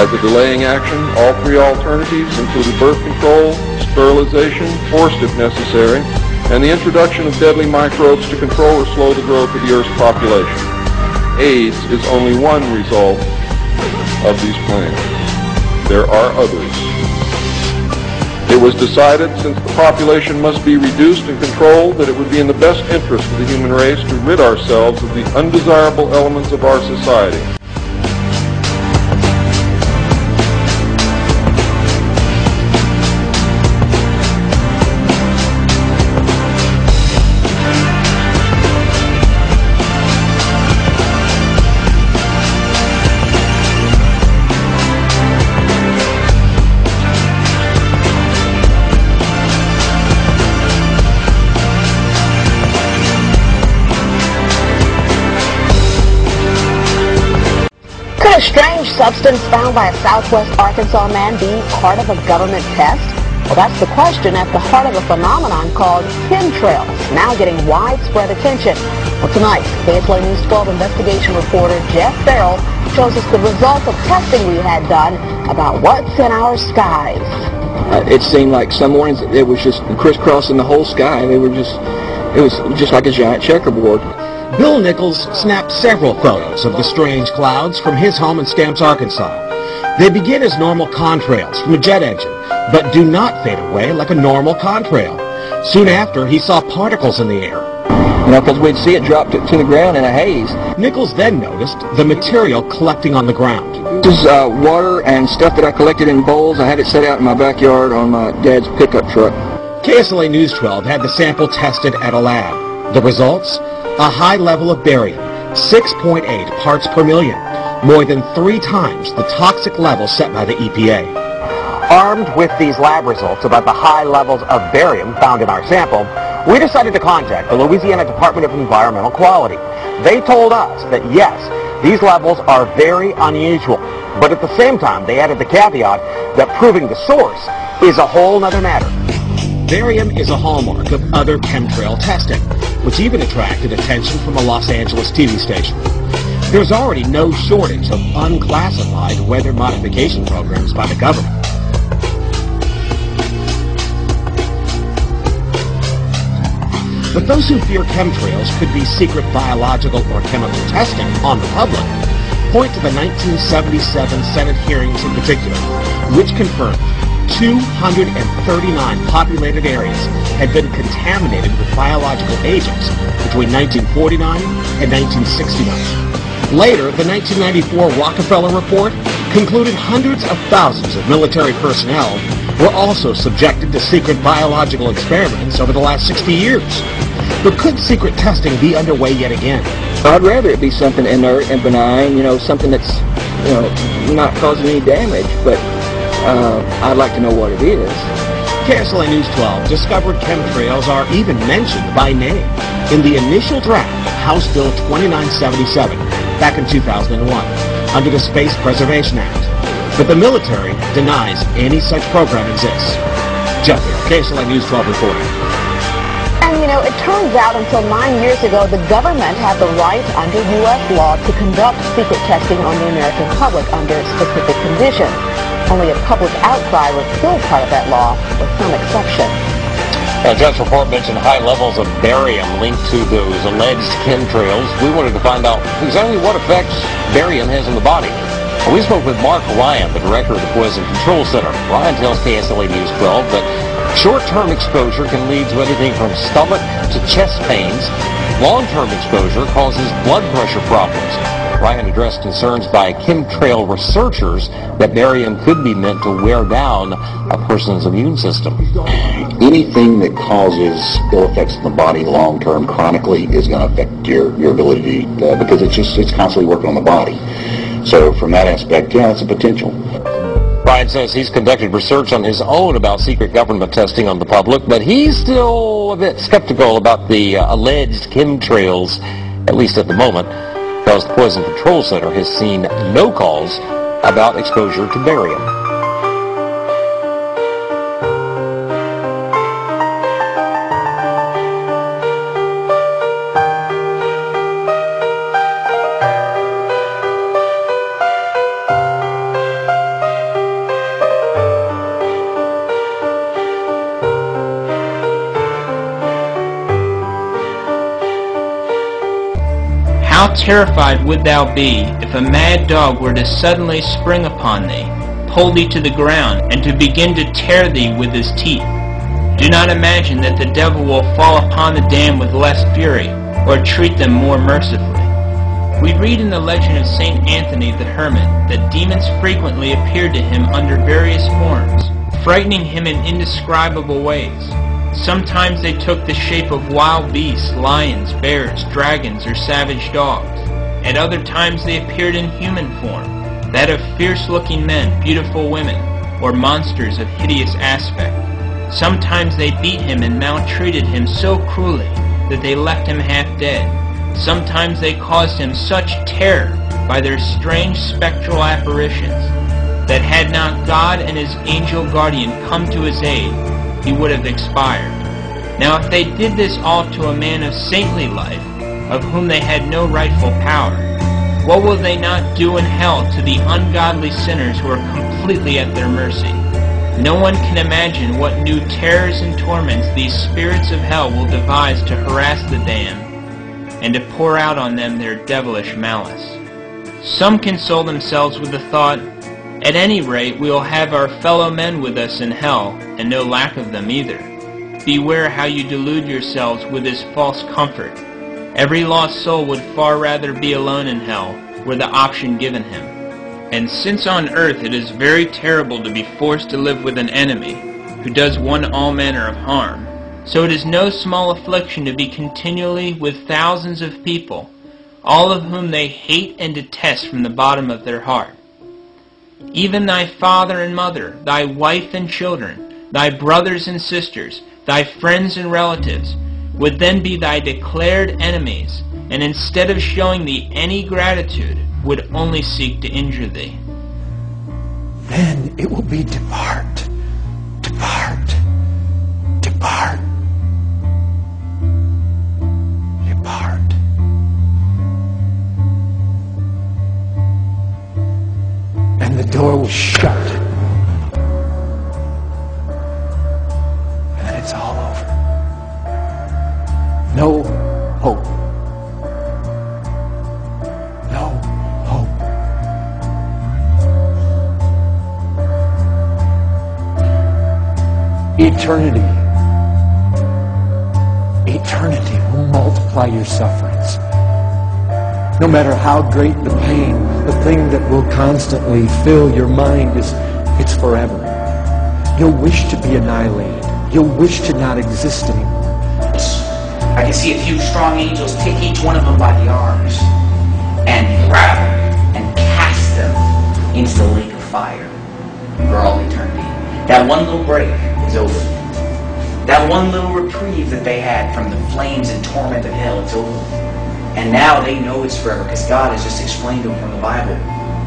As a delaying action, all three alternatives included birth control, sterilization, forced if necessary, and the introduction of deadly microbes to control or slow the growth of the Earth's population. AIDS is only one result of these plans. There are others. It was decided, since the population must be reduced and controlled, that it would be in the best interest of the human race to rid ourselves of the undesirable elements of our society. Could a strange substance found by a Southwest Arkansas man be part of a government test? Well, that's the question at the heart of a phenomenon called chemtrails, now getting widespread attention. Well, tonight, KSLA News 12 investigation reporter Jeff Farrell shows us the results of testing we had done about what's in our skies. It seemed like some mornings it was just crisscrossing the whole sky. It was just like a giant checkerboard. Bill Nichols snapped several photos of the strange clouds from his home in Stamps, Arkansas. They begin as normal contrails from a jet engine, but do not fade away like a normal contrail. Soon after, he saw particles in the air. Because we'd see it drop to the ground in a haze. Nichols then noticed the material collecting on the ground. This is water and stuff that I collected in bowls. I had it set out in my backyard on my dad's pickup truck. KSLA News 12 had the sample tested at a lab. The results? A high level of barium, 6.8 parts per million, more than 3 times the toxic level set by the EPA. Armed with these lab results about the high levels of barium found in our sample, we decided to contact the Louisiana Department of Environmental Quality. They told us that yes, these levels are very unusual, but at the same time they added the caveat that proving the source is a whole nother matter. Barium is a hallmark of other chemtrail testing, which even attracted attention from a Los Angeles TV station. There's already no shortage of unclassified weather modification programs by the government. But those who fear chemtrails could be secret biological or chemical testing on the public point to the 1977 Senate hearings in particular, which confirmed 239 populated areas had been contaminated with biological agents between 1949 and 1969. Later, the 1994 Rockefeller Report concluded hundreds of thousands of military personnel were also subjected to secret biological experiments over the last 60 years. But could secret testing be underway yet again? I'd rather it be something inert and benign, something that's, not causing any damage, but I'd like to know what it is. KSLA News 12 discovered chemtrails are even mentioned by name in the initial draft of House Bill 2977 back in 2001 under the Space Preservation Act. But the military denies any such program exists. Jeff Farrell, KSLA News 12 reporting. And it turns out until 9 years ago, the government had the right under U.S. law to conduct secret testing on the American public under specific conditions. Only a public outcry was still part of that law, with some exception. Jeff's report mentioned high levels of barium linked to those alleged chemtrails. We wanted to find out exactly what effects barium has on the body. We spoke with Mark Ryan, the director of the Poison Control Center. Ryan tells KSLA News 12 that short-term exposure can lead to anything from stomach to chest pains. Long-term exposure causes blood pressure problems. Ryan addressed concerns by chemtrail researchers that barium could be meant to wear down a person's immune system. Anything that causes ill effects in the body long-term, chronically, is going to affect your ability because it's constantly working on the body. So from that aspect, yeah, it's a potential. Ryan says he's conducted research on his own about secret government testing on the public, but he's still a bit skeptical about the alleged chemtrails, at least at the moment, because the Poison Control Center has seen no calls about exposure to barium. How terrified would thou be if a mad dog were to suddenly spring upon thee, pull thee to the ground, and to begin to tear thee with his teeth? Do not imagine that the devil will fall upon the damned with less fury, or treat them more mercifully. We read in the legend of St. Anthony the Hermit that demons frequently appeared to him under various forms, frightening him in indescribable ways. Sometimes they took the shape of wild beasts, lions, bears, dragons, or savage dogs. At other times they appeared in human form, that of fierce-looking men, beautiful women, or monsters of hideous aspect. Sometimes they beat him and maltreated him so cruelly that they left him half dead. Sometimes they caused him such terror by their strange spectral apparitions that had not God and his angel guardian come to his aid, he would have expired. Now if they did this all to a man of saintly life, of whom they had no rightful power, what will they not do in hell to the ungodly sinners who are completely at their mercy? No one can imagine what new terrors and torments these spirits of hell will devise to harass the damned, and to pour out on them their devilish malice. Some console themselves with the thought, at any rate we will have our fellow men with us in hell, and no lack of them either. Beware how you delude yourselves with this false comfort. Every lost soul would far rather be alone in hell, were the option given him. And since on earth it is very terrible to be forced to live with an enemy, who does one all manner of harm, so it is no small affliction to be continually with thousands of people, all of whom they hate and detest from the bottom of their heart. Even thy father and mother, thy wife and children, thy brothers and sisters, thy friends and relatives, would then be thy declared enemies, and instead of showing thee any gratitude, would only seek to injure thee. Then it will be depart, depart, depart, depart. And the door will shut. And then it's all over. No hope. No hope. Eternity. Eternity will multiply your sufferings. No matter how great the pain, the thing that will constantly fill your mind is, it's forever. You'll wish to be annihilated. You'll wish to not exist anymore. I can see a few strong angels take each one of them by the arms and grab them and cast them into the lake of fire for all eternity. That one little break is over. That one little reprieve that they had from the flames and torment of hell, it's over. And now they know it's forever because God has just explained to them from the Bible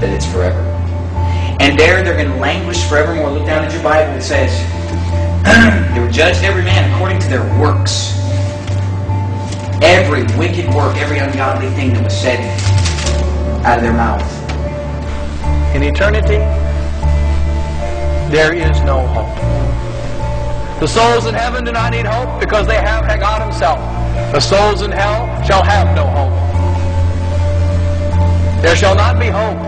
that it's forever. And there they're going to languish forevermore. Look down at your Bible. It says, they were judged every man according to their works. Every wicked work, every ungodly thing that was said out of their mouth. In eternity, there is no hope. The souls in heaven do not need hope because they have God himself. The souls in hell shall have no hope. There shall not be hope